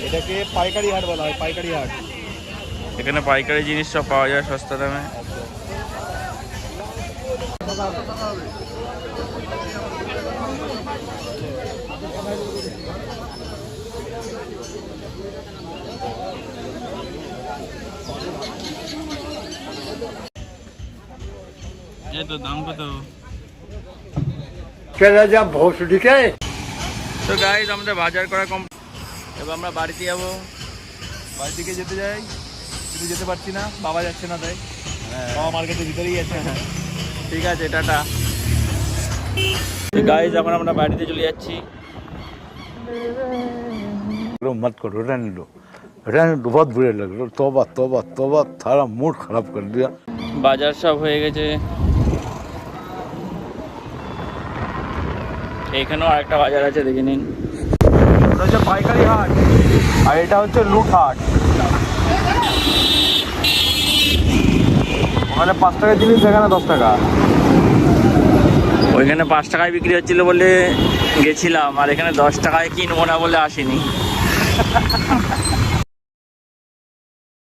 এটাকে পাইকারি হাট বলা হয়, পাইকারি হাট। এখানে পাইকারি জিনিস সব পাওয়া যায় সস্তা দামে। এই তো দাম কত? তো গাইস আমাদের বাজার করা কম, এবার আমরা বাড়িতে যাবো। বাড়ির দিকে যেতে যাই, কিন্তু যেতে পারছি না, বাবা যাচ্ছে না তাই। বাবা মার্কেটের ভিতরেই আছে। ঠিক আছে, টাটা। তো গাইস এখন আমরা বাড়িতে চলে যাচ্ছি। मत करो, रहने दो बहुत बुरे लग रहे। तौबा तौबा तौबा, सारा मूड खराब कर दिया। বাজার সব হয়ে গেছে। এখানেও আরেকটা বাজার আছে, দেখে নিন। ওটা হচ্ছে পাইকারি হাট, আর এটা হচ্ছে লুট হাট। ওখানে 5 টাকার জিনিস, এখানে 10 টাকা। ওইখানে 5 টাকায় বিক্রি হচ্ছিল বলে গেছিলাম, আর এখানে 10 টাকায় কিনবো না বলে আসিনি।